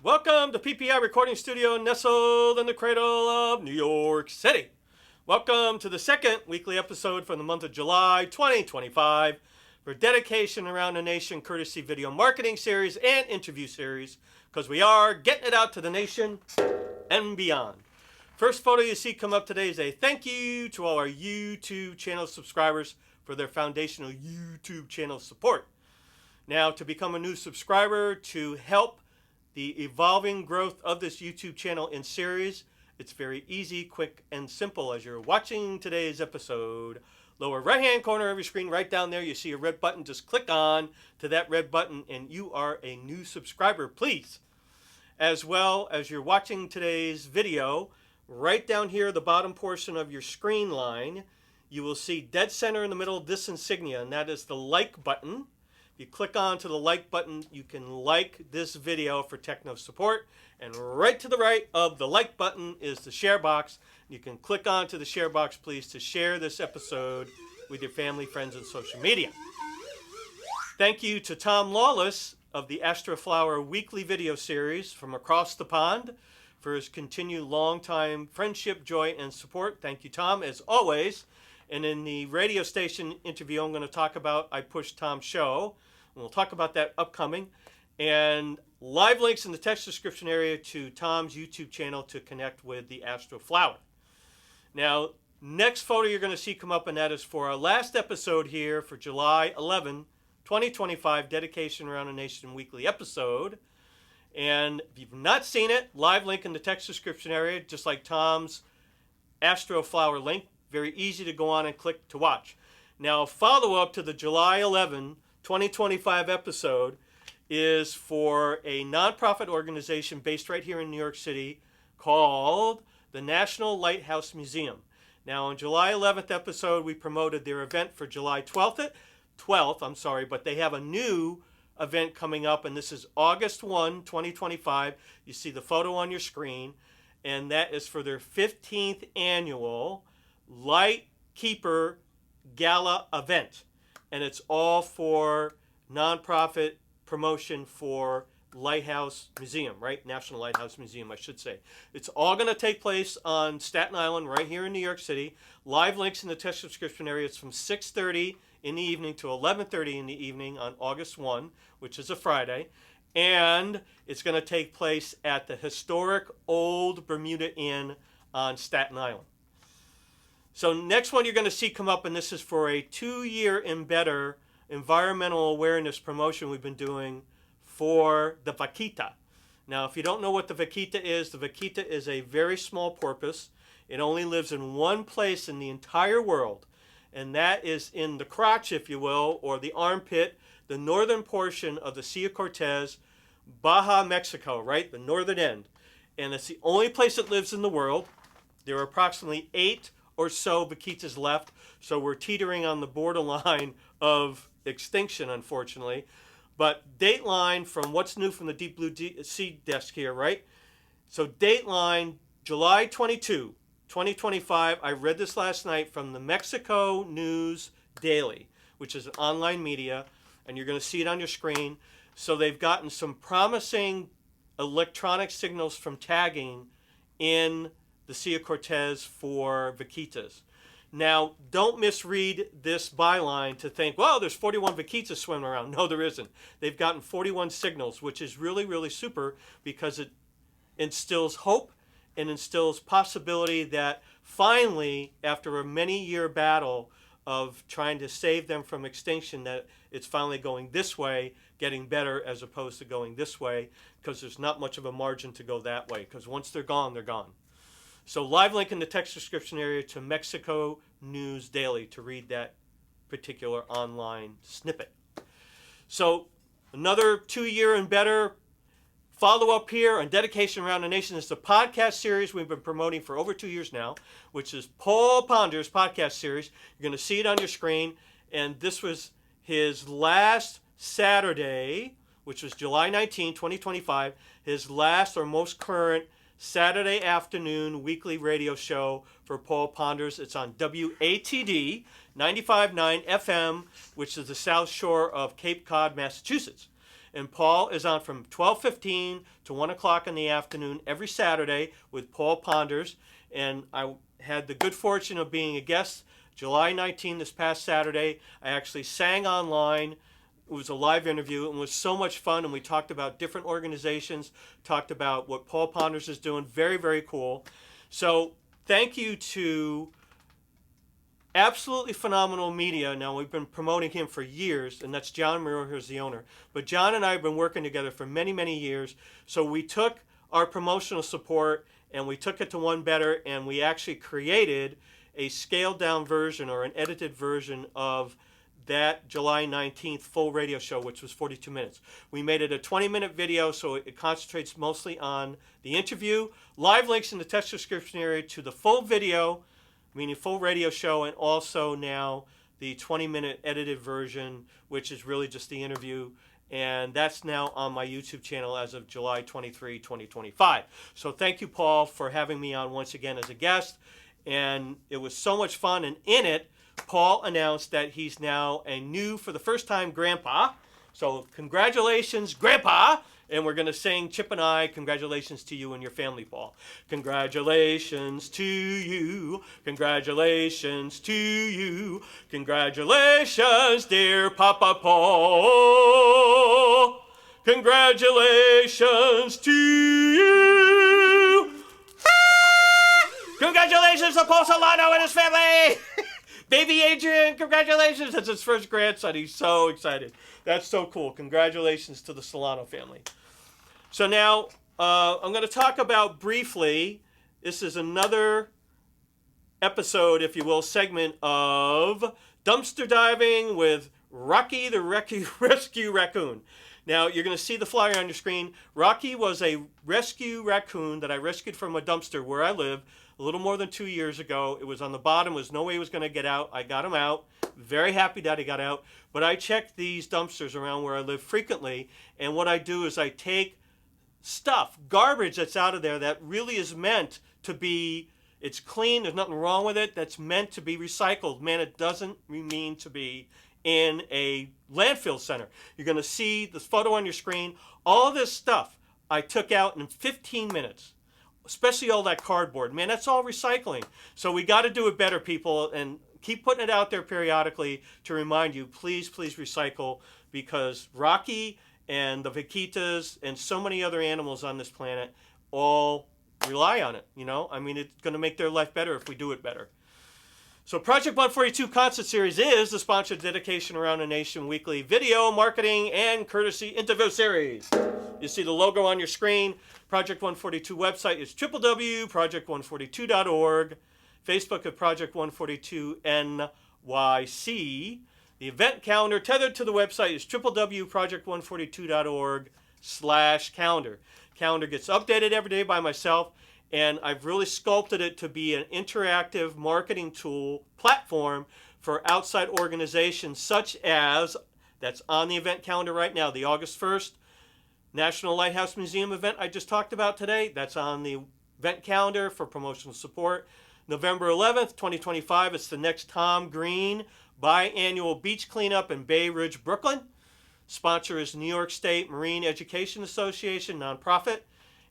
Welcome to PPI Recording Studio, nestled in the cradle of New York City. Welcome to the second weekly episode for the month of July 2025 for Dedication Around the Nation courtesy video marketing series and interview series, because we are getting it out to the nation and beyond. First photo you see come up today is a thank you to all our YouTube channel subscribers for their foundational YouTube channel support. Now, to become a new subscriber to help the evolving growth of this YouTube channel in series, it's very easy, quick, and simple. As you're watching today's episode, lower right-hand corner of your screen, right down there, you see a red button. Just click on to that red button, and you are a new subscriber, please. As well as you're watching today's video, right down here, the bottom portion of your screen line, you will see dead center in the middle of this insignia, and that is the like button. You click on to the like button, you can like this video for techno support. And right to the right of the like button is the share box. You can click on to the share box, please, to share this episode with your family, friends, and social media. Thank you to Tom Lawless of the Astroflower weekly video series from across the pond for his continued long-time friendship, joy, and support. Thank you, Tom, as always. And in the radio station interview I'm going to talk about, I Pushed Tom's Show. And we'll talk about that upcoming. And live links in the text description area to Tom's YouTube channel to connect with the Astroflower. Now, next photo you're going to see come up, and that is for our last episode here for July 11, 2025, Dedication Around the Nation weekly episode. And if you've not seen it, live link in the text description area, just like Tom's Astroflower link. Very easy to go on and click to watch. Now, follow-up to the July 11, 2025 episode is for a nonprofit organization based right here in New York City called the National Lighthouse Museum. Now, on July 11th episode, we promoted their event for July 12th, but they have a new event coming up, and this is August 1, 2025. You see the photo on your screen, and that is for their 15th annual Light Keeper Gala event. And it's all for nonprofit promotion for Lighthouse Museum, right? National Lighthouse Museum, I should say. It's all going to take place on Staten Island, right here in New York City. Live links in the text subscription area. It's from 6:30 in the evening to 11:30 in the evening on August 1, which is a Friday. And it's going to take place at the historic Old Bermuda Inn on Staten Island. So next one you're going to see come up, and this is for a 2-year and better environmental awareness promotion we've been doing for the Vaquita. Now, if you don't know what the Vaquita is a very small porpoise. It only lives in one place in the entire world, and that is in the crotch, if you will, or the armpit, the northern portion of the Sea of Cortez, Baja, Mexico, right? The northern end. And it's the only place it lives in the world. There are approximately 8 or so vaquitas left, so we're teetering on the borderline of extinction, unfortunately. But dateline from What's New from the Deep Blue Sea desk here, right? So dateline, July 22, 2025. I read this last night from the Mexico News Daily, which is an online media, and you're going to see it on your screen. So they've gotten some promising electronic signals from tagging in the Sea of Cortez for vaquitas. Now, don't misread this byline to think, well, there's 41 vaquitas swimming around. No, there isn't. They've gotten 41 signals, which is really, really super, because it instills hope and instills possibility that finally, after a many-year battle of trying to save them from extinction, that it's finally going this way, getting better, as opposed to going this way, because there's not much of a margin to go that way, because once they're gone, they're gone. So live link in the text description area to Mexico News Daily to read that particular online snippet. So another 2-year and better follow-up here on Dedication Around the Nation is the podcast series we've been promoting for over 2 years now, which is Paul Ponder's podcast series. You're going to see it on your screen. And this was his last Saturday, which was July 19, 2025, his last or most current Saturday afternoon weekly radio show for Paul Ponders. It's on WATD 95.9 FM, which is the South Shore of Cape Cod, Massachusetts. And Paul is on from 12:15 to 1 o'clock in the afternoon every Saturday with Paul Ponders. And I had the good fortune of being a guest July 19 this past Saturday. I actually sang online. It was a live interview and was so much fun. And we talked about different organizations, talked about what Paul Ponders is doing. Very, very cool. So thank you to absolutely phenomenal media. Now, we've been promoting him for years, and that's John Murrow, who's the owner. But John and I have been working together for many, many years. So we took our promotional support and we took it to one better, and we actually created a scaled down version or an edited version of that July 19th full radio show, which was 42 minutes. We made it a 20-minute video, so it concentrates mostly on the interview. Live links in the text description area to the full video, meaning full radio show, and also now the 20-minute edited version, which is really just the interview. And that's now on my YouTube channel as of July 23, 2025. So thank you, Paul, for having me on once again as a guest. And it was so much fun. And in it, Paul announced that he's now a new, for the first time, grandpa. So congratulations, Grandpa. And we're going to sing, Chip and I, congratulations to you and your family, Paul. Congratulations to you. Congratulations to you. Congratulations, dear Papa Paul. Congratulations to you. Congratulations to Paul Solano and his family. Baby Adrian, congratulations. That's his first grandson. He's so excited. That's so cool. Congratulations to the Solano family. So now I'm going to talk about briefly, this is another episode, if you will, segment of dumpster diving with Rocky the Rescue Raccoon. Now, you're going to see the flyer on your screen. Rocky was a rescue raccoon that I rescued from a dumpster where I live a little more than 2 years ago. It was on the bottom. There was no way he was going to get out. I got him out. Very happy that he got out. But I check these dumpsters around where I live frequently. And what I do is I take stuff, garbage that's out of there that really is meant to be, it's clean, there's nothing wrong with it, that's meant to be recycled. Man, it doesn't mean to be in a landfill center. You're going to see this photo on your screen. All this stuff I took out in 15 minutes. Especially all that cardboard. Man, that's all recycling. So we got to do it better, people, and keep putting it out there periodically to remind you, please, please recycle, because Rocky and the Vaquitas and so many other animals on this planet all rely on it, you know? I mean, it's going to make their life better if we do it better. So Project 142 Concert Series is the sponsored Dedication Around the Nation weekly video, marketing, and courtesy interview series. You see the logo on your screen. Project 142 website is www.project142.org. Facebook at Project 142 NYC. The event calendar tethered to the website is www.project142.org/calendar. Calendar gets updated every day by myself, and I've really sculpted it to be an interactive marketing tool platform for outside organizations such as, that's on the event calendar right now, the August 1st National Lighthouse Museum event I just talked about today. That's on the event calendar for promotional support. November 11th, 2025, it's the next Tom Green biannual beach cleanup in Bay Ridge, Brooklyn. Sponsor is New York State Marine Education Association, nonprofit.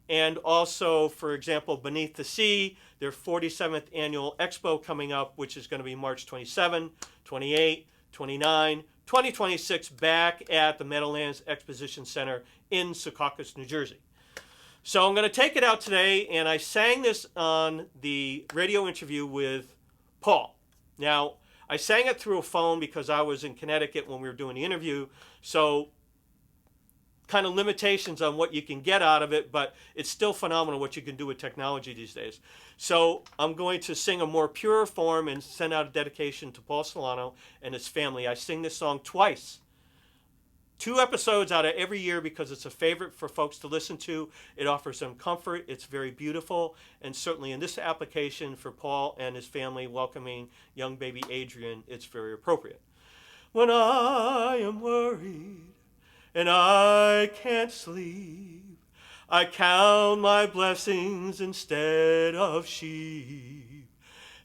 And also, for example, Beneath the Sea, their 47th annual expo coming up, which is going to be March 27, 28, 29, 2026, back at the Meadowlands Exposition Center in Secaucus, New Jersey. So I'm going to take it out today, and I sang this on the radio interview with Paul. Now, I sang it through a phone because I was in Connecticut when we were doing the interview, so kind of limitations on what you can get out of it, but it's still phenomenal what you can do with technology these days. So I'm going to sing a more pure form and send out a dedication to Paul Solano and his family. I sing this song twice. 2 episodes out of every year because it's a favorite for folks to listen to. It offers them comfort. It's very beautiful. And certainly in this application for Paul and his family welcoming young baby Adrian, it's very appropriate. When I am worried and I can't sleep, I count my blessings instead of sheep,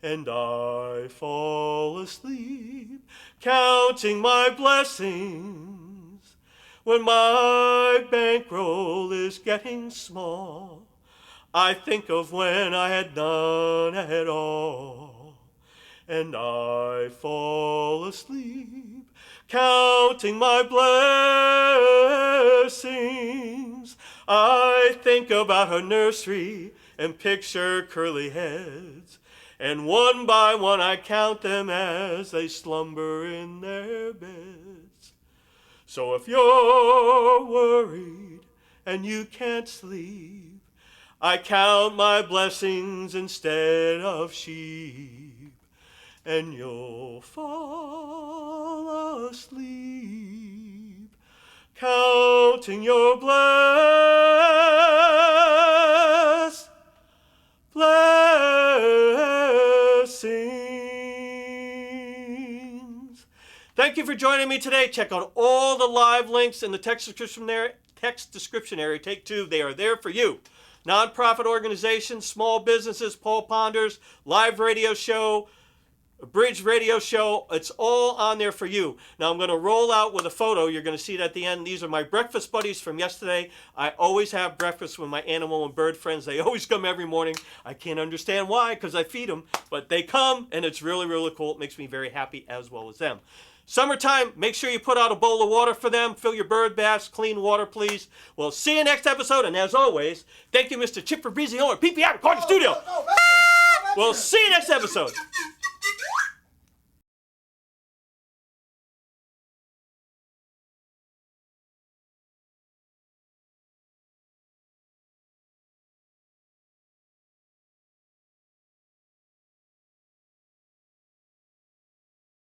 and I fall asleep counting my blessings. When my bankroll is getting small, I think of when I had none at all, and I fall asleep counting my blessings. I think about her nursery and picture curly heads, and one by one I count them as they slumber in their beds. So if you're worried and you can't sleep, I count my blessings instead of sheep, and you'll fall asleep counting your blessings. Thank you for joining me today. Check out all the live links in the text description area. Take two. They are there for you. Nonprofit organizations, small businesses, Paul Ponders, live radio show, Bridge radio show. It's all on there for you. Now I'm going to roll out with a photo. You're going to see it at the end. These are my breakfast buddies from yesterday. I always have breakfast with my animal and bird friends. They always come every morning. I can't understand why, because I feed them, but they come, and it's really, really cool. It makes me very happy as well as them. Summertime, make sure you put out a bowl of water for them. Fill your bird baths. Clean water, please. We'll see you next episode. And as always, thank you, Mr. Chip Fabrizi, owner, PPI Recording Studio. We'll see you next episode.